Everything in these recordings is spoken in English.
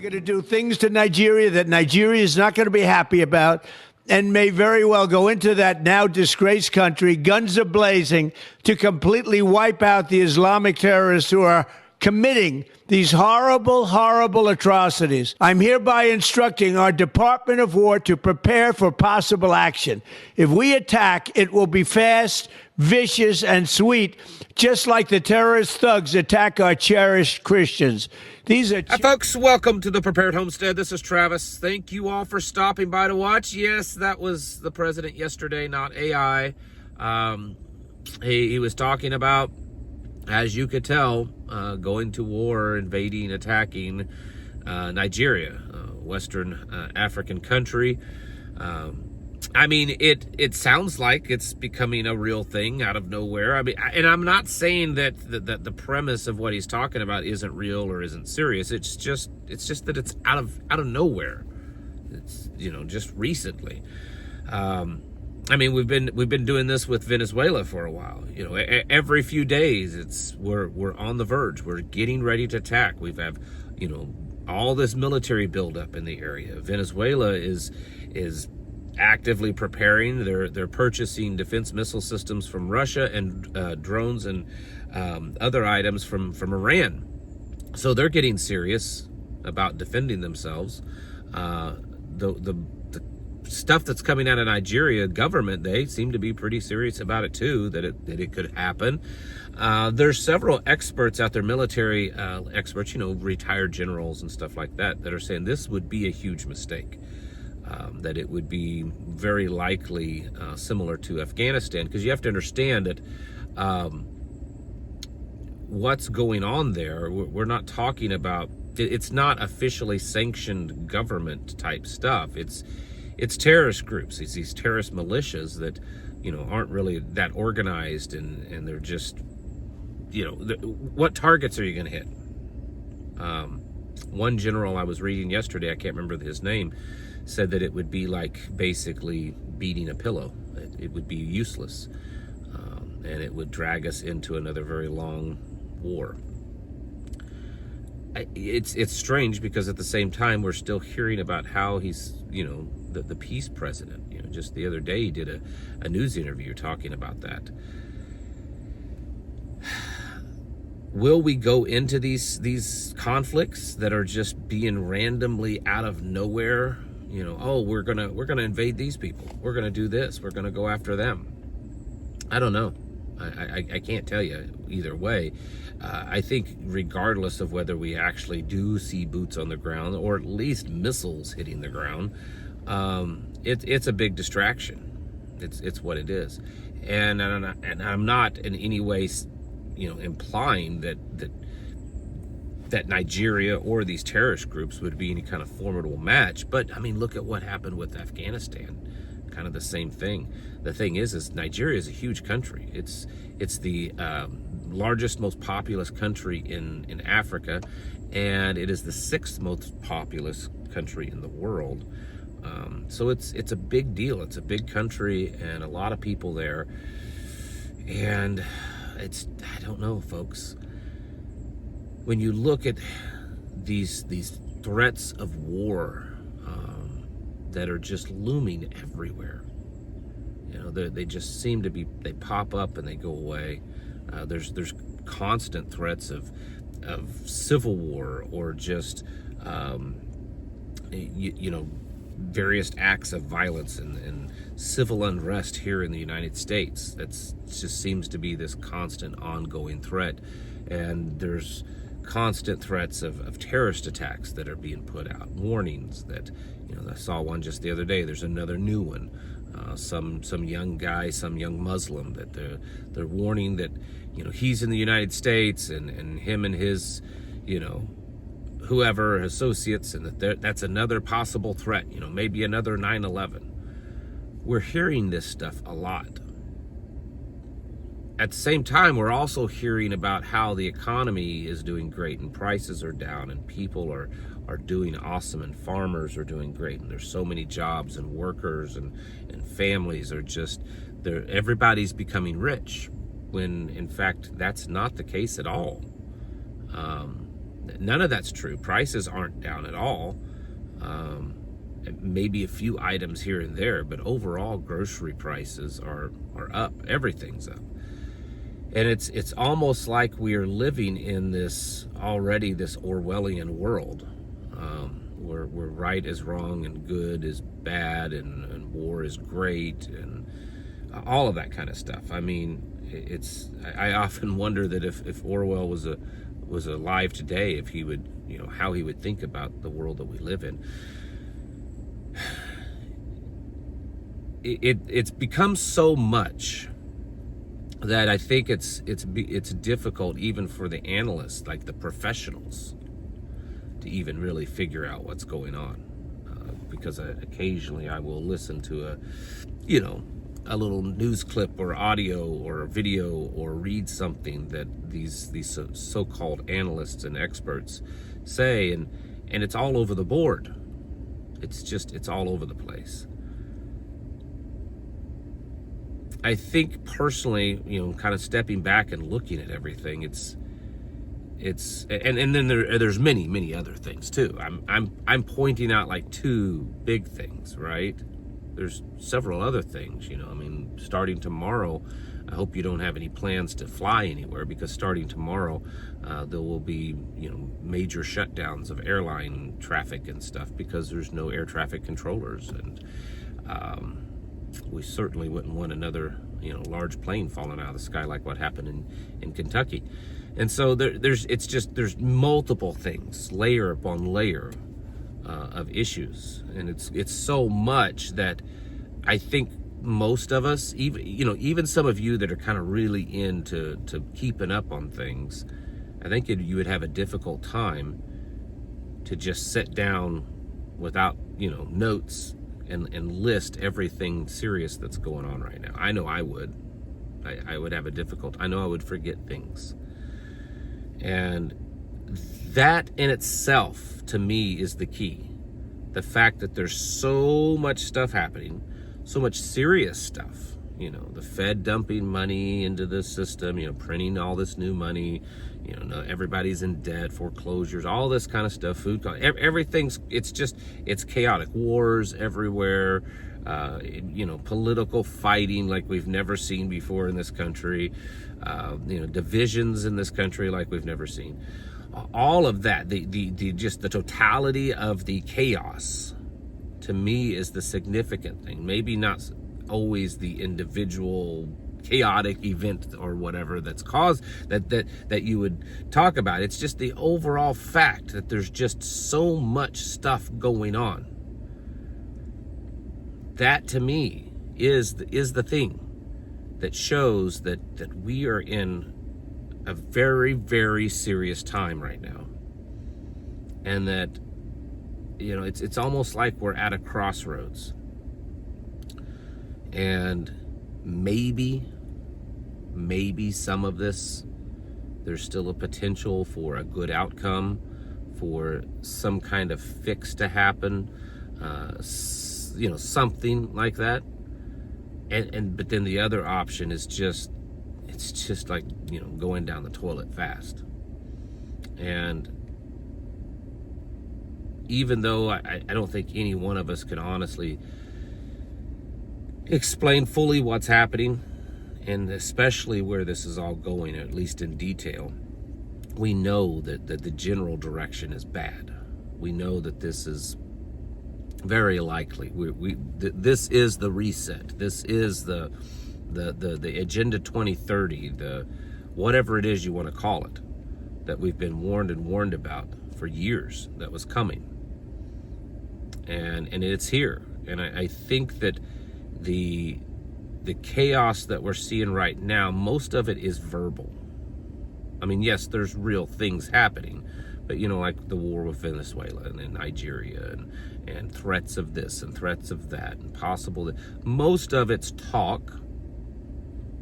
going to do things to Nigeria that Nigeria is not going to be happy about and may very well go into that now disgraced country, guns are blazing, to completely wipe out the Islamic terrorists who are committing these horrible, horrible atrocities. I'm hereby instructing our Department of War to prepare for possible action. If we attack, it will be fast, vicious, and sweet, just like the terrorist thugs attack our cherished Christians. These are... Hi, folks. Welcome to the Prepared Homestead. This is Travis. Thank you all for stopping by to watch. Yes, that was the president yesterday, not AI. He was talking about, as you could tell, going to war, invading, attacking Nigeria, Western African country. I mean, it sounds like it's becoming a real thing out of nowhere. I mean, and I'm not saying that the premise of what he's talking about isn't real or isn't serious. It's just that it's out of nowhere. It's, just recently. I mean, we've been doing this with Venezuela for a while. Every few days we're on the verge. We're getting ready to attack. We've have, all this military buildup in the area. Venezuela is actively preparing. They're purchasing defense missile systems from Russia and drones and other items from Iran. So they're getting serious about defending themselves. The stuff that's coming out of Nigeria government, they seem to be pretty serious about it too, that it could happen. There's several experts out there, military experts, retired generals and stuff like that are saying this would be a huge mistake. That it would be very likely similar to Afghanistan, because you have to understand that what's going on there, we're not talking about, it's not officially sanctioned government type stuff. It's terrorist groups. It's these terrorist militias that, aren't really that organized, and they're just, what targets are you going to hit? One general I was reading yesterday, I can't remember his name, said that it would be like basically beating a pillow. It would be useless, and it would drag us into another very long war. It's strange, because at the same time we're still hearing about how he's, the peace president. Just the other day he did a news interview talking about that. Will we go into these conflicts that are just being randomly out of nowhere? We're gonna invade these people. We're gonna do this. We're gonna go after them. I don't know. I can't tell you either way. I think regardless of whether we actually do see boots on the ground, or at least missiles hitting the ground, it's a big distraction. It's what it is. And I'm not in any way, implying that Nigeria or these terrorist groups would be any kind of formidable match. But I mean, look at what happened with Afghanistan. Kind of the same thing. The thing is Nigeria is a huge country. It's the largest, most populous country in Africa, and it is the 6th most populous country in the world. So it's a big deal. It's a big country and a lot of people there. And I don't know, folks. When you look at these threats of war that are just looming everywhere, they just seem to be, they pop up and they go away. There's constant threats of civil war, or just various acts of violence and civil unrest here in the United States. It just seems to be this constant ongoing threat. And there's constant threats of terrorist attacks that are being put out, warnings that, I saw one just the other day. There's another new one. Some young guy, some young Muslim, that they're warning that, he's in the United States, and him and his, whoever associates, and that's another possible threat, maybe another 9/11. We're hearing this stuff a lot. At the same time, we're also hearing about how the economy is doing great, and prices are down, and people are doing awesome, and farmers are doing great, and there's so many jobs, and workers and families are just, everybody's becoming rich, when in fact that's not the case at all. None of that's true. Prices aren't down at all. Maybe a few items here and there, but overall grocery prices are up. Everything's up. And it's almost like we are living in this Orwellian world, where right is wrong and good is bad and war is great and all of that kind of stuff. I mean, I often wonder that if Orwell was alive today, if he would, how he would think about the world that we live in. It's become so much that I think it's difficult even for the analysts, like the professionals, to even really figure out what's going on. Because occasionally I will listen to a little news clip or audio or video or read something that these so-called analysts and experts say, and it's all over the board. It's all over the place. I think personally, kind of stepping back and looking at everything, and then there's many other things too. I'm pointing out like two big things, right? There's several other things, I mean, starting tomorrow, I hope you don't have any plans to fly anywhere, because starting tomorrow, there will be, major shutdowns of airline traffic and stuff because there's no air traffic controllers, and we certainly wouldn't want another, large plane falling out of the sky like what happened in Kentucky. And so there's multiple things, layer upon layer of issues, and it's so much that I think most of us, even some of you that are kind of really into keeping up on things, I think you would have a difficult time to just sit down without notes and list everything serious that's going on right now. I know I would. I would have a difficult. I know I would forget things, and that in itself, to me, is the key. The fact that there's so much stuff happening, so much serious stuff. The Fed dumping money into the system, printing all this new money, everybody's in debt, foreclosures, all this kind of stuff, food costs, everything's, it's chaotic. Wars everywhere, political fighting like we've never seen before in this country, divisions in this country like we've never seen. All of that, just the totality of the chaos, to me, is the significant thing. Maybe not always the individual chaotic event or whatever that's caused that you would talk about. It's just the overall fact that there's just so much stuff going on. That, to me, is the thing that shows that we are in a very, very serious time right now, and that it's almost like we're at a crossroads, and maybe some of this, there's still a potential for a good outcome, for some kind of fix to happen, something like that, but then the other option is it's just like going down the toilet fast. And even though I don't think any one of us can honestly explain fully what's happening, and especially where this is all going, at least in detail, we know that the general direction is bad. We know that this is very likely. This is the reset. This is the Agenda 2030, the whatever it is you want to call it, that we've been warned about for years that was coming. And it's here. And I think that the chaos that we're seeing right now, most of it is verbal. I mean, yes, there's real things happening, but like the war with Venezuela and Nigeria and threats of this and threats of that and possible that, most of it's talk,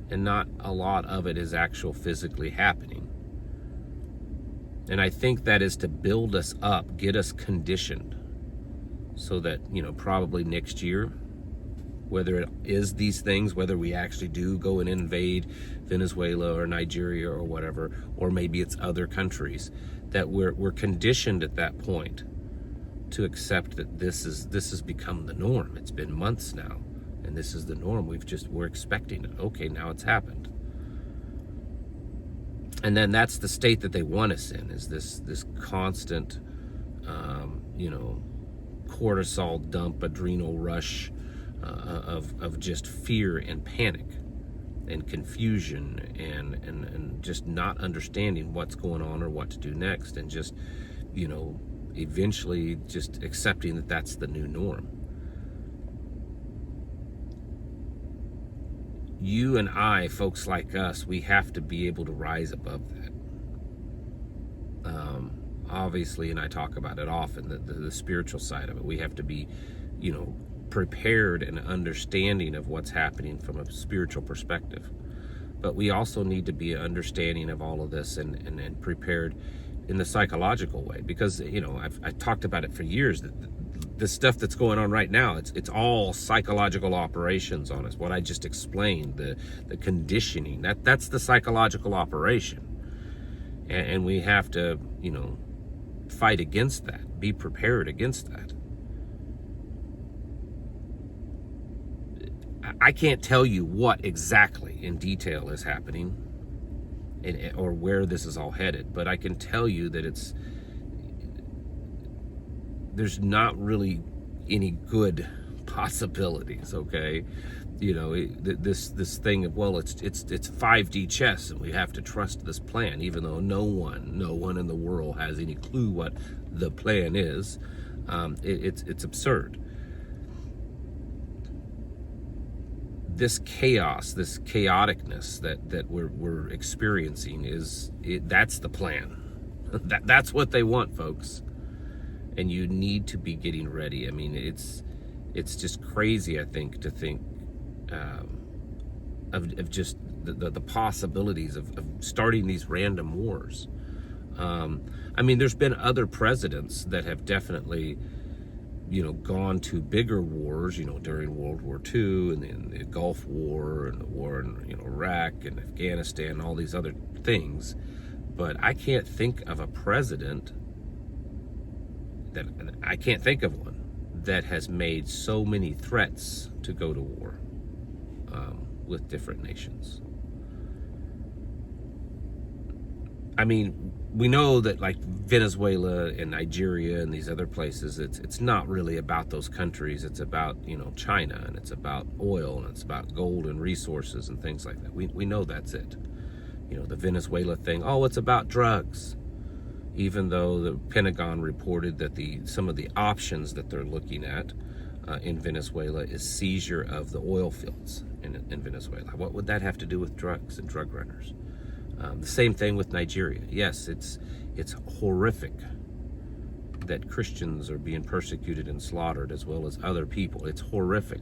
and not a lot of it is actual physically happening. And I think that is to build us up, get us conditioned, so that probably next year, whether it is these things, whether we actually do go and invade Venezuela or Nigeria or whatever, or maybe it's other countries, that we're conditioned at that point to accept that this has become the norm. It's been months now, and this is the norm. We're expecting it. Okay, now it's happened. And then that's the state that they want us in, is this constant, cortisol dump, adrenal rush of just fear and panic and confusion and just not understanding what's going on or what to do next, and just, eventually just accepting that that's the new norm. You and I, folks like us, we have to be able to rise above that. Obviously, and I talk about it often, the spiritual side of it. We have to be, prepared and understanding of what's happening from a spiritual perspective. But we also need to be understanding of all of this and prepared in the psychological way, because, I've talked about it for years, that the stuff that's going on right now, it's all psychological operations on us. What I just explained, the conditioning, that's the psychological operation. And we have to, fight against that, be prepared against that. I can't tell you what exactly in detail is happening or where this is all headed, but I can tell you that there's not really any good possibilities, okay? This thing of, well, it's 5D chess and we have to trust this plan, even though no one in the world has any clue what the plan is. It's absurd. This chaos, this chaoticness that we're experiencing that's the plan. That's what they want, folks. And you need to be getting ready. I mean, it's just crazy, I think, to think of just the possibilities of starting these random wars. There's been other presidents that have definitely, gone to bigger wars, during World War II and then the Gulf War and the war in, Iraq and Afghanistan, and all these other things. But I can't think of a president one that has made so many threats to go to war with different nations. We know that, like Venezuela and Nigeria and these other places, it's not really about those countries. It's about, China, and it's about oil, and it's about gold and resources and things like that. We know that's it. The Venezuela thing, it's about drugs. Even though the Pentagon reported that some of the options that they're looking at in Venezuela is seizure of the oil fields in Venezuela. What would that have to do with drugs and drug runners? The same thing with Nigeria. Yes, it's horrific that Christians are being persecuted and slaughtered, as well as other people. It's horrific.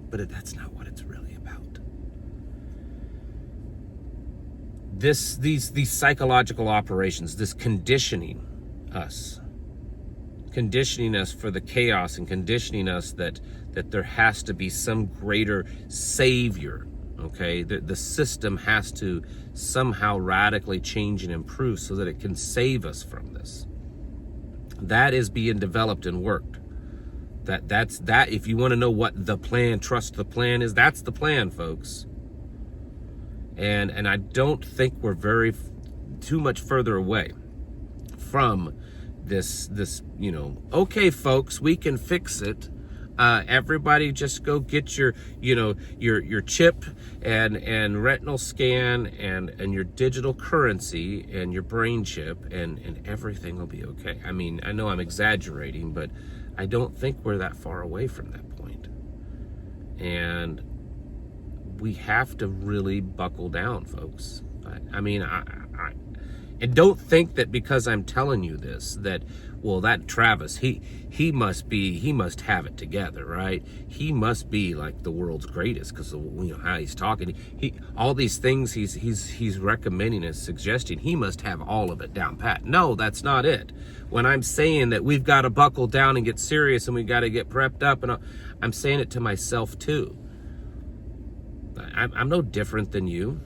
But that's not what it's really about. These psychological operations, this conditioning us for the chaos, and conditioning us that there has to be some greater savior. Okay, the system has to somehow radically change and improve so that it can save us from this. That is being developed and worked. That's if you want to know what the plan, trust the plan is, that's the plan, folks. And I don't think we're too much further away from this okay, folks, we can fix it. Everybody just go get your chip and retinal scan and your digital currency and your brain chip, and everything will be okay. I know I'm exaggerating, but I don't think we're that far away from that point. And we have to really buckle down, folks. And don't think that because I'm telling you this that, well, that Travis, he must have it together, right? He must be like the world's greatest because of how he's talking. All these things he's recommending and suggesting, he must have all of it down pat. No, that's not it. When I'm saying that we've got to buckle down and get serious and we've got to get prepped up, and I'm saying it to myself too. I'm no different than you.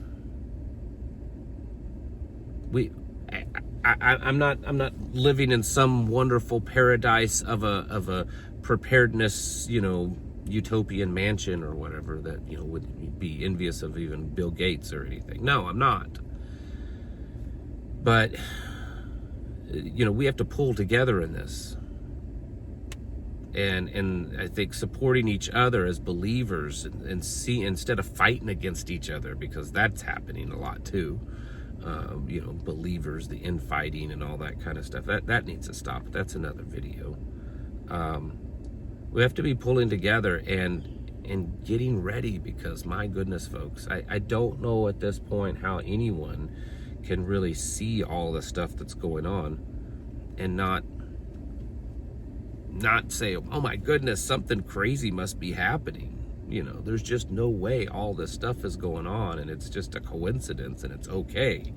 I'm not living in some wonderful paradise of a preparedness, utopian mansion or whatever that, would be envious of even Bill Gates or anything. No, I'm not. But, we have to pull together in this. And I think supporting each other as believers and see, instead of fighting against each other, because that's happening a lot too. Believers, the infighting and all that kind of stuff. That needs to stop. That's another video. We have to be pulling together and getting ready, because my goodness, folks, I don't know at this point how anyone can really see all the stuff that's going on and not say, oh my goodness, something crazy must be happening. There's just no way all this stuff is going on and it's just a coincidence and it's okay.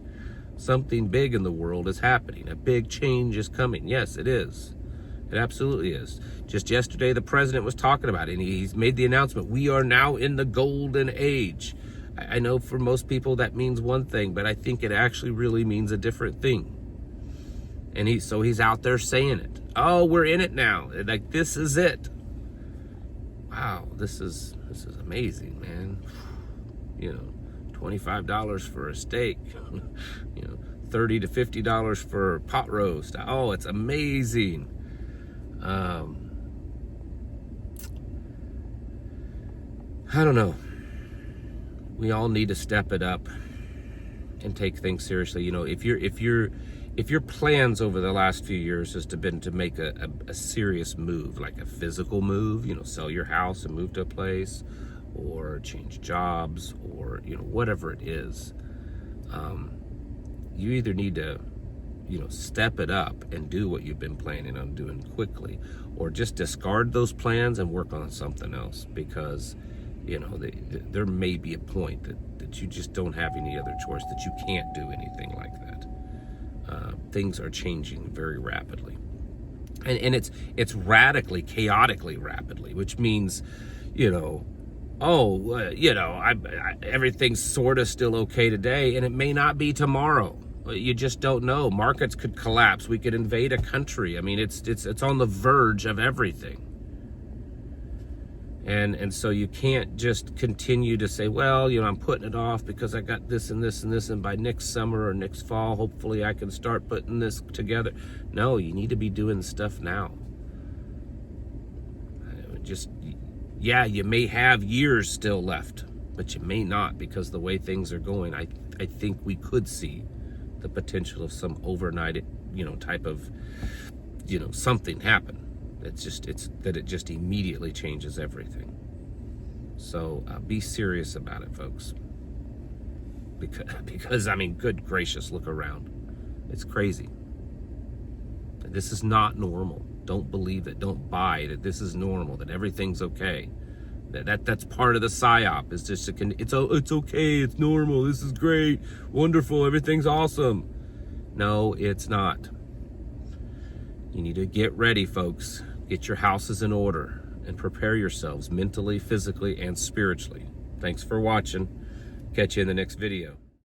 Something big in the world is happening. A big change is coming. Yes, it is. It absolutely is. Just yesterday, the president was talking about it, and he's made the announcement, we are now in the golden age. I know for most people that means one thing, but I think it actually really means a different thing. And he's out there saying it. Oh, we're in it now. Like, this is it. Wow, this is amazing, man. $25 for a steak. $30 to $50 for pot roast. Oh, it's amazing. I don't know. We all need to step it up and take things seriously. If your plans over the last few years has been to make a serious move, like a physical move, sell your house and move to a place, or change jobs, or whatever it is, you either need to step it up and do what you've been planning on doing quickly, or just discard those plans and work on something else, because there may be a point that you just don't have any other choice, that you can't do anything like that. Things are changing very rapidly, and it's radically, chaotically rapidly, which means everything's sort of still okay today, and it may not be tomorrow. You just don't know. Markets could collapse. We could invade a country. I mean, it's on the verge of everything. And so you can't just continue to say, well, I'm putting it off because I got this and this and this, and by next summer or next fall, hopefully I can start putting this together. No, you need to be doing stuff now. You may have years still left, but you may not, because the way things are going, I think we could see the potential of some overnight, type of, something happen. It just immediately changes everything. So be serious about it, folks. Because good gracious, look around. It's crazy. This is not normal. Don't believe it. Don't buy that this is normal, that everything's okay. That's part of the psyop. Is just it's okay, it's normal, this is great, wonderful, everything's awesome. No, it's not. You need to get ready, folks. Get your houses in order and prepare yourselves mentally, physically, and spiritually. Thanks for watching. Catch you in the next video.